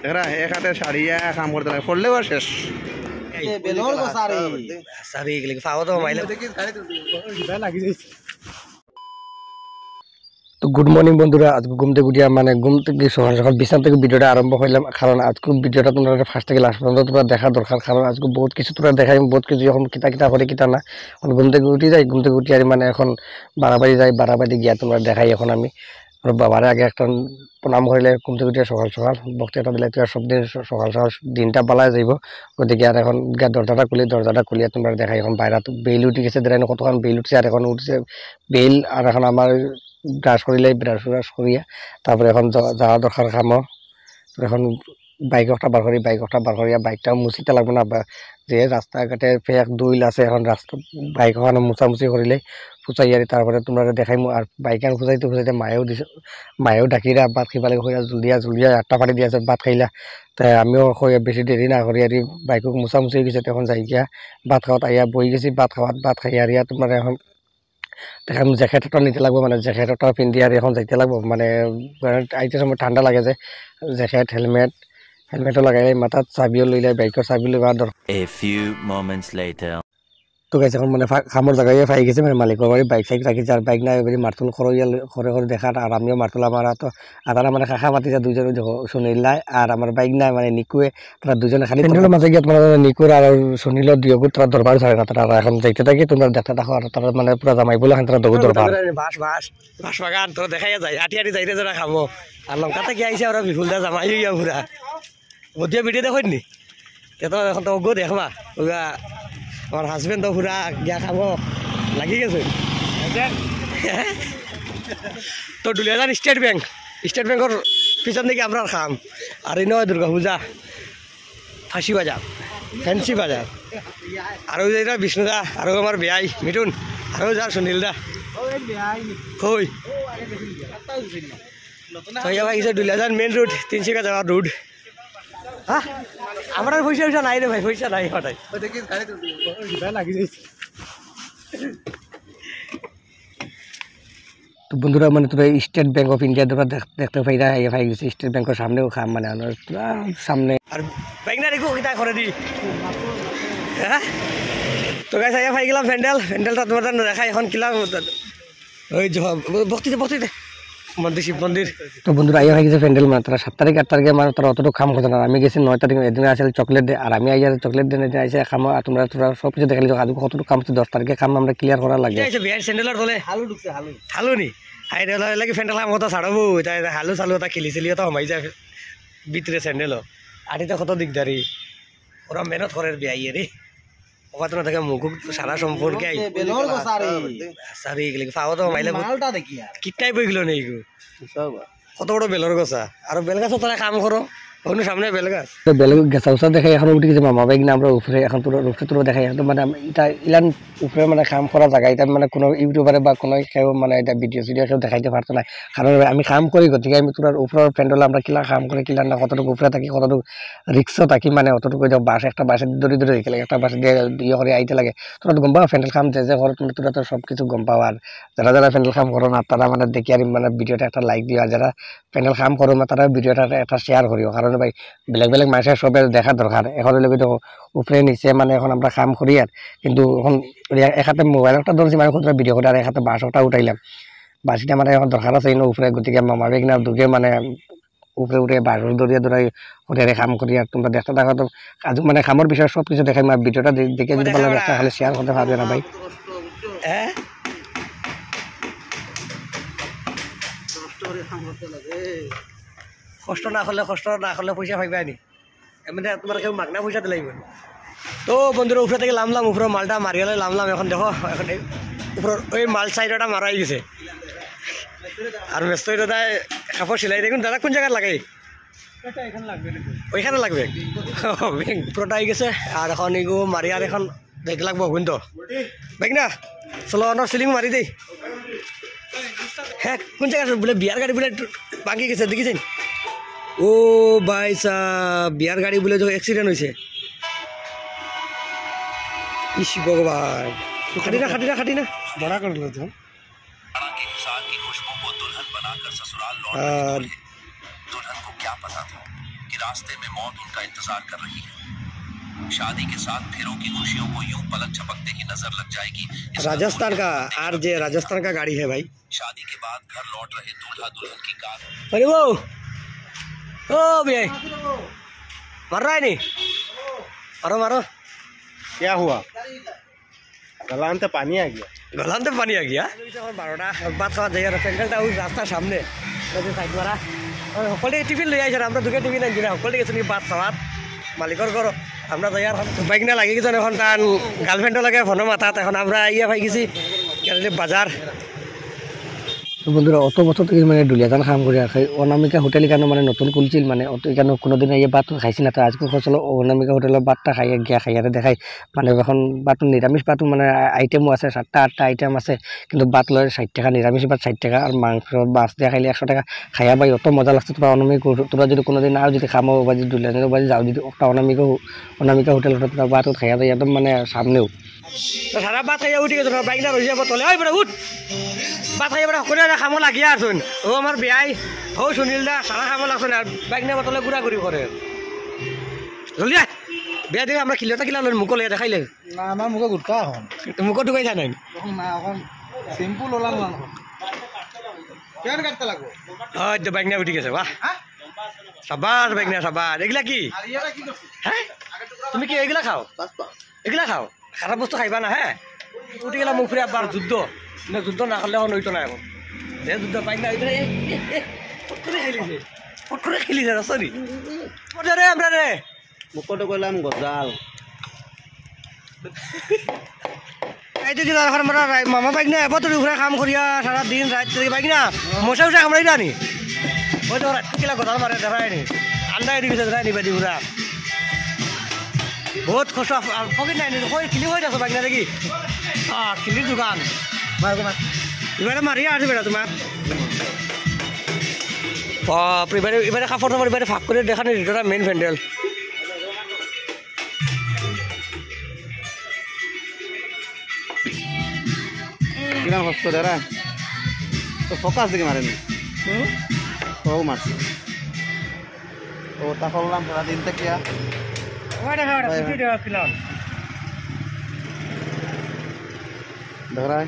এরা এক হাতে সারিয়া কাম করতে লাগে পড়লেও আর শেষ তো গুড মর্নিং বন্ধুরা, আজকে ঘুম থেকে উঠিয়া মানে ঘুম থেকে সকাল সকাল বিছানা থেকে ভিডিওটা আরম্ভ করলাম। কারণ আজকে ভিডিওটা তোমরা ফার্স্ট থেকে লাস্ট পর্যন্ত তোমরা দেখা দরকার। কারণ আজকে বহুত কিছু তোমরা দেখাই, বহুত কিছু যখন কিতা কিতা করে কিতা না। এখন ঘুম থেকে উঠি যাই, ঘুম থেকে উঠি আর মানে এখন বাড়াবাড়ি যাই, বাড়াবাড়ি গিয়া তোমরা দেখাই। এখন আমি আর বাবার আগে একটা প্রণাম করিলে ঘুম থেকে উঠিয়া সকাল সকাল বক্তৃতা দিলে আর সব দিন সকাল সকাল দিনটা পালাই যাইব। গতিকে আর এখন দরজাটা খুলিয়া তোমরা দেখাই। এখন বাইরে বেইল উঠি গেছে, দেখাই কতক্ষণ বেইল উঠছে আর এখন উঠছে বেইল। আর এখন আমার ব্রাশ করিলে ব্রাশ করিয়া তারপরে এখন যাওয়া দরকার কামো। এখন বাইক একটা বার করিয়া বাইকটাও মুছিতে লাগবে না, যে রাস্তাঘাটে ফেক দুইল আছে। এখন রাস্তা বাইক ওখানে মুছামুছি করিলে ফুচাই আর তারপরে তোমরা দেখাইমু। আর বাইক আর ফুচাইতে মায়েও ডাকিরা ভাত খাইবা লাগে হইয়া জলদিয়া 8টা পানি দিয়েছে ভাত খাইলা। তাই আমিও বেশি দেরি না করি আর বাইকক মুছামুছি হয়ে গেছে। তখন যাই গিয়া ভাত খাওয়াত আইয়া বই গেছি, ভাত খাই আরিয়া তোমরা এখন দেখাম জ্যাকেটটা নিতে লাগবো, মানে জ্যাকেটটা পিন্ধি আর এখন যাইতে লাগবো। মানে আইতে সময় ঠান্ডা লাগে যে জ্যাকেট হেলমেটও লাগাই মাথাত চাবিও লইলে বাইকের চাবি লইবা দরকার। তো গাইছে এখন মানে খামর জায়গায় পাই গেছে, মানে মালিকের বাড়ি বাইক সাইক রাখিছে আর বাইক নাই এবারে মারতুল করে দেখার। আর আমিও মারতুল আমার তো আদারা মানে কাকা মাতিছে দুজনে শুনিলাই। আর আমার বাইক নাই মানে নিকুয়ে, তারা দুজনে খালি মাঝে গিয়ে তোমার নিকুর আর সুনীল দিয়গুর তারা দরবার ছাড়ে না। তারা এখন যাইতে থাকি তোমরা দেখতে থাকো। আর তারা মানে পুরা জামাই বলে এখন তারা দৌড় দরবার বাস বাগান তো দেখাই যায় আটি যাইতে যারা খাবো। আর লঙ্কাতে কি আইসে ওরা বিফুলদা জামাই গিয়া পুরা বদিয়া ভিডিও দেখো নি তো এখন তো গো দেখবা ওগা আমার হাজবেন্ড তো পুরা গিয়া খাবো লাগি গেছে। তো দুলিয়াজান স্টেট ব্যাংকর পিছন দিকে আমরা খাম। আর এই নয় দুর্গা পূজা ফাঁসি বাজার ফ্যান্সি বাজার। আরও যেটা বিষ্ণুদা, আরও আমার বেয়াই মিঠুন, আরও যা সুনীল দা কই গেছে দুলিয়াজান মেন রোড 300 যাওয়ার রোড। হ্যাঁ আমার আর পয়সা নাই রে ভাই, পয়সা নাই হঠাৎ লাগি যাইছে। তো বন্ধুরা মানে তোরা স্টেট ব্যাংক অফ ইন্ডিয়া তোরা দেখতে পাই গেছে স্টেট ব্যাংকের সামনেও খাম মানে সামনে। আর বাইক না রেখো কিতা করে দি। হ্যাঁ তো গাইস আইয়া পাই গেলাম প্যান্ডেলটা তোমার দেখাই। এখন কিলাম ওই বক্তৃতা মন্দির শিব মন্দির। তো বন্ধুরা আইয়া হয়ে গেছে প্যান্ডেল, মানে তারা 7 তারিখ 8 তারিখে মানে তারা অতটুকু খাম করছে না। আমি গেছি 9 তারিখ, এদিনে আসলে চকলেট দে আর আমি আইয়া চকলেট দেন আইসে খামো। আর তোমরা সব কিছু দেখালি আজকে কতটুকু খাম 10 তারিখে খাম আমরা ক্লিয়ার করা লাগে। স্যান্ডেলের বলে হালু ঢুকছে হালু নি হাই লাগে প্যান্ডেল খাম কথা ছাড়াবো তাই হালু চালু তা খেলিছিলিও তো হমাই যায় ভিতরে স্যান্ডেলও আটিতে কত দিকদারি ওরা মেহনত করে বিয়াইয়ে রে ওখানে থেকে মুখ সারা সম্পর্কে পাওয়া তো মাইলে কিটাই বই গেল নেই কত বড় বেলর গছা। আর বেলগাছ তারা কাম করো ওখানে সামনে বেলগাছ গেছা উচা দেখাই এখন উঠে গেছে মামা বাইক না আমরা উপরে এখন তোরা দেখাই এখন মানে এটা ইলান উপরে মানে কাম করা জায়গা এটা মানে কোনো ইউটিউবারে বা কোনো কেউ মানে এটা ভিডিও কেউ দেখাইতে পারতো না। কারণ আমি কাম করি গতিকে আমি তোর উপরের প্যান্ডেল আমরা কিলা কাম করে কিলা না কতটুকু উপরে থাকি কতটুকু রিক্সও থাকি মানে অতটুকু একটা বাসে দড়ি রেখে লাগে একটা বাসে দিয়ে ইয়ে করে আইতে লাগে। তোরা গম পাও প্যান্ডেল কাম যে করো তুমি তোরা তো সব কিছু গম পাও। আর যারা প্যান্ডেল কাম করো না তারা মানে দেখি আর মানে ভিডিওটা একটা লাইক দিও। আর যারা প্যান্ডেল কাম করো না তারা ভিডিওটা একটা শেয়ার করিও। কারণ ভাই বেলেগ মানুষের সবে দেখা দরকার। এখন তো উপরে নিচে মানে এখন আমরা কাম করি আর কিন্তু এখন এক হাতে মোবাইল একটা ধরছি মানে কতটা ভিডিও করে আর এক হাতে বাসটা উঠাইলাম। বাসিটা মানে এখন দরকার আছে উপরে গতিকে মামা বেগ না দুগে মানে উপরে উঠে বাসর দরিয়া দৌড়াই উঠে কাম করি। আর তোমরা দেখতে থাকো তো আজ মানে কামের বিষয়ে সব কিছু দেখাই ভিডিওটা দেখে যদি ভালো একটা খালি শেয়ার করতে পারবে না ভাই। কষ্ট না করলে পয়সা পাইবা নি এমনি তোমার কেউ মাগনা পয়সা দিলাই। তো বন্ধুরা উপরে থেকে লামলাম উপরে মালটা মারিয়ালে লামলাম। এখন দেখো এখন উপর ওই মাল সাইডটা মারাই গেছে আর মেস্তই দাদা কাপড় সিলাই দেখুন দাদা কোন জায়গায় লাগাই ওইখানে লাগবে পুরোটা আই গেছে। আর এখন এগো মারি আর এখন দেখতে লাগবো কিন্তু দেখ না চলো অনার সিলিং মারি দেই। হ্যাঁ কোন জায়গায় বলে বিয়ার গাড়ি বলে ভাঙি গেছে দেখিছেন। ও ভাই সাহ বিয়ার গাড়ি বলে যখন অ্যাক্সিডেন্ট হয়েছে। ইস ভগবান খাটি না বড়া করে দিল তো। আর रास्ते में मौत उनका इंतजार कर रही है। शादी के साथ फेरों की खुशियों को यूं पलक झपकते ही नजर लग जाएगी। राजस्थान का आरजे राजस्थान का गाड़ी है भाई। शादी के बाद घर लौट रहे दूल्हा दुल्हन की कार। अरे वो ओ भैया मर रहा है नहीं? मारो मारो। क्या हुआ? गलान तो पानी आ गया। गलान तो पानी आ गया। 12টা ভাত খাওয়া যায় আর প্যান্ডেলটা ওই রাস্তার সামনে সাইড মারা সকলে টিফিন লই আইছে আমরা দুটো টিফিন আনছি না সকলে গেছি ভাত খাওয়ার মালিকর ঘর আমরা যাই আর বাইক না লাগি গেছে এখন তার গার্লফ্রেন্ডও লাগে ফোনের মাথাত এখন আমরা ইয়া পাই গেছি বাজার। বন্ধুরা অত বছর থেকে মানে ডুলিয়াজান কাম করে রাখে অনামিকা হোটেল কেন মানে নতুন খুলছিল মানে অত এখানে কোনোদিন ইয়ে ভাত খাইছি না তো আজকে চলো অনামিকা হোটেলের ভাতটা খাইয়ে গিয়া খাইয়ারে দেখাই মানে এখন ভাত নিরামিষ ভাত মানে আইটেমও আছে 7টা 8টা আইটেম আছে কিন্তু ভাত লয় 60 টাকা নিরামিষ ভাত 60 টাকা আর মাংস মাছ দিয়ে খাইলে 100 টাকা খাইয়া ভাই অত মজা লাগছে তোমরা অনামিকা তোমরা যদি কোনোদিন আর যদি খামো বাজি ডুলিয়াজানের বাজি যাও যদি একটা অনামিকা হোটেল তোমরা ভাত খাইয়া যায় একদম মানে সামনেও সারা ভাত খাইয়া উঠে গেছে বাইক না রয়ে যাবো তলে ওই বড় উঠ ভাত খাইয়া বড় করে খামো লাগিয়া আসুন ও আমার বিয়াই ও সুনীল দা সারা খামো লাগছে না বাইক না বতলে ঘুরা ঘুরি করে জলদি আয় বিয়া দিয়ে আমরা কিলোটা কিলা লই মুখ লইয়া দেখাইলে না আমার মুখে গুটকা এখন মুখ ঢুকাই যায় নাই না এখন সিম্পল ওলাম না কেন কাটতে লাগবো ওই তো বাইক না উঠে গেছে বাহ সাবাস বাইক না সাবাস এগুলা কি হ্যাঁ তুমি কি এগুলা খাও এগুলা খাও খারাপ বস্তু খাইবা না হ্যাঁ উঠে গেলাম মুখ ফিরে আবার যুদ্ধ না যুদ্ধ না করলে এখন হইতো না এখন যে যুদ্ধ বাইক না পটরে খেলিছে সরি রে আমরা রে মুখটা কইলাম গজাল এইটো কি এখন আমরা মামা বাইক না এবার তোর উপরে কাম করিয়া সারা দিন রাত বাইক না মশা উঠে কামড়াই না নি ওই তো রাত কিলা গজাল মারে দেখাই নি আন্ডা এদিকে দেখাই নি বাদি পুরা বহুত কষ্ট ফকির নাই কই কিলি হয়ে যাচ্ছ বাইক না দেখি কিলির দোকান এবারে মারিয়া আসবে না তোমার এবারে এবারে কাপড় টাপড় এবারে ফাঁক করে দেখা নি এটা মেন প্যান্ডেল কিরম কষ্ট দাঁড়া তো ফোকাস দিকে মারেনি ও মারছি ও তা করলাম সারা দিন থেকে ধরায়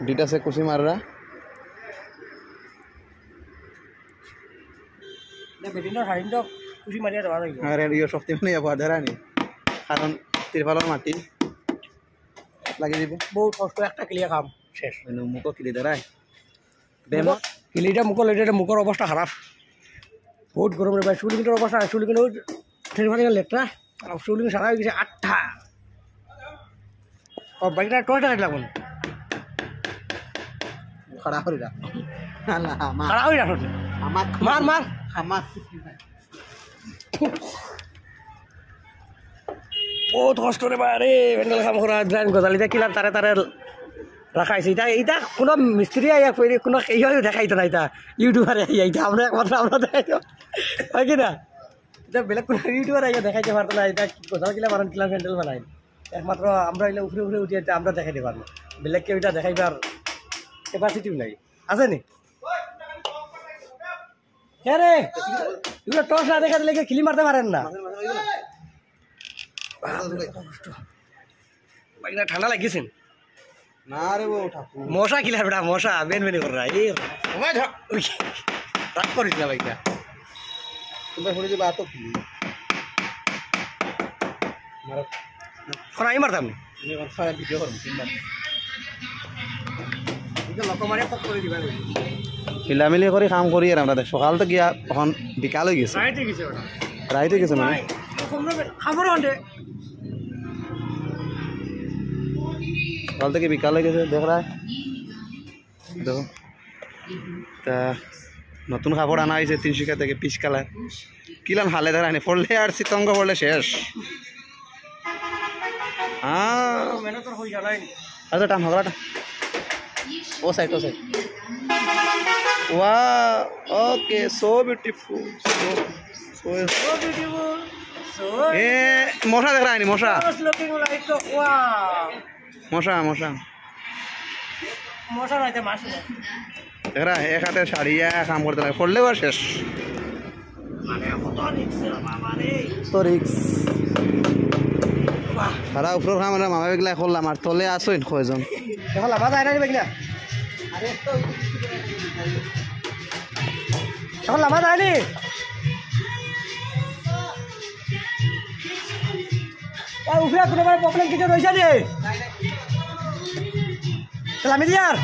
দুইটা সে কুশি মাররা আর ইয়ে শক্তি মানে যাবো ধরা নি কারণ তিরপালের মাটি লাগিয়ে দিব বহুত কষ্ট একটা ক্লিয়ার কাম শেষ মুখ কিলি ধরায় কিলিটা মুখ লইটা মুখের অবস্থা খারাপ বহুত গরম রে ভাই চুলিকিটার অবস্থা চুলিকিন ঠেলে লেটরা আর চুলিকিন সারা হয়ে গেছে 8টা ও বাইকটা টয়টা লাগবে খড়া করি না খারাপ হয়ে রাখো আমার মার মার আমার বহুত কষ্ট রে বারে প্যান্ডেল কাম করা ড্রাইভ গজালিটা কিলাম তারে তারে রাখাইছে এটা এটা কোনো মিস্ত্রি আইয়া কইরে কোনো এইভাবে দেখাইতো না এটা ইউটিউবারে আইয়া আমরা একমাত্র আমরা দেখাইতো হয় কি না এটা বেলেগ কোনো ইউটিউবার আইয়া দেখাইতে পারতো না এটা গজাল কিলা বানান কিলা প্যান্ডেল বানাই একমাত্র আমরা এলে উপরে উপরে উঠে আমরা দেখাইতে পারবো বেলেগ কেউ এটা দেখাইবার ক্যাপাসিটিও নাই আছে নি কে রে এগুলো টস না দেখা দিলে খিলি মারতে পারেন না ঠান্ডা লাগিয়েছে না রে বউ ঠাকুর মশা কিলার বেটা মশা বেন বেনি করে রাগ করিস না ভাইটা তুমি শুনে যে বাতো কি এখন আমি মারতাম তুমি কথা ভিডিও করব তিনবার মিলামিলি করে কাম করি আর আমরা সকাল তো গিয়া এখন বিকাল হয়ে গেছে রাইতে গেছে মানে সকাল থেকে বিকাল হয়ে গেছে দেখ রা দেখো তা নতুন কাপড় আনা হয়েছে 300 থেকে পিস কালার কিলাম হালে ধরা আনি পড়লে আর শীতঙ্গ পড়লে শেষ আচ্ছা টান হগলাটা ও side wow okay so beautiful so beautiful মশা দেখ রানি মশা looking like wow মশা রাইতে মাসি দেখ রা এক হাতে শাড়ি কাম করতে লাগে পড়লেও আর শেষ তো রিক্স সারা উপর আমরা মামা বেগলা করলাম আর তলে আসইন কয়জন এখন লাভা যায় না বেগলা এখন লাভা যায়নি উপরে কোনো প্রবলেম কিছু রয়েছে রে আমি দিয়ার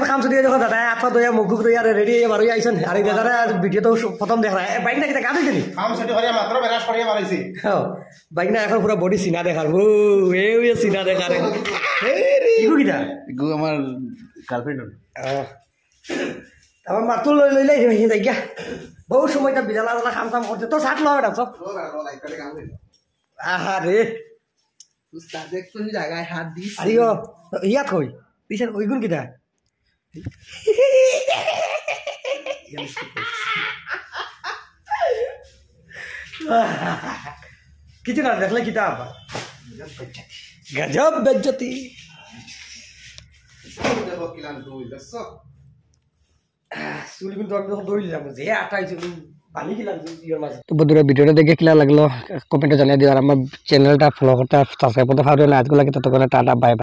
কাম চলি যখন দাদা আত্মা দইয়া মুখ দইয়া রেডি বারোই আইসন আর দাদা ভিডিও তো প্রথম দেখা বাইক না কিনা কাজ হয়েছে বাইক না এখন পুরো বডি সিনা দেখার সিনা দেখার কিটা আমার গার্লফ্রেন্ড আমার মাতো লই লইলে গিয়া বহু সময় বিজালা জালা কাম কাম করছে তো সাত লয় সব আহা রে জায়গায় হাত দিস আরে ইয়াত কই দিছেন ওইগুন কিটা কিছু না দেখলে কিতা গজব বেজ্জতি চুল কিন্তু আমি যখন দৌড়িলাম যে আটাইছিল পানি কিলাম তো বন্ধুরা ভিডিওটা দেখে কিলা লাগলো কমেন্টে জানিয়ে দিও আর আমার চ্যানেলটা ফলো করতে সাবস্ক্রাইব করতে পারবে না আজগুলো ততক্ষণে টাটা বাই বাই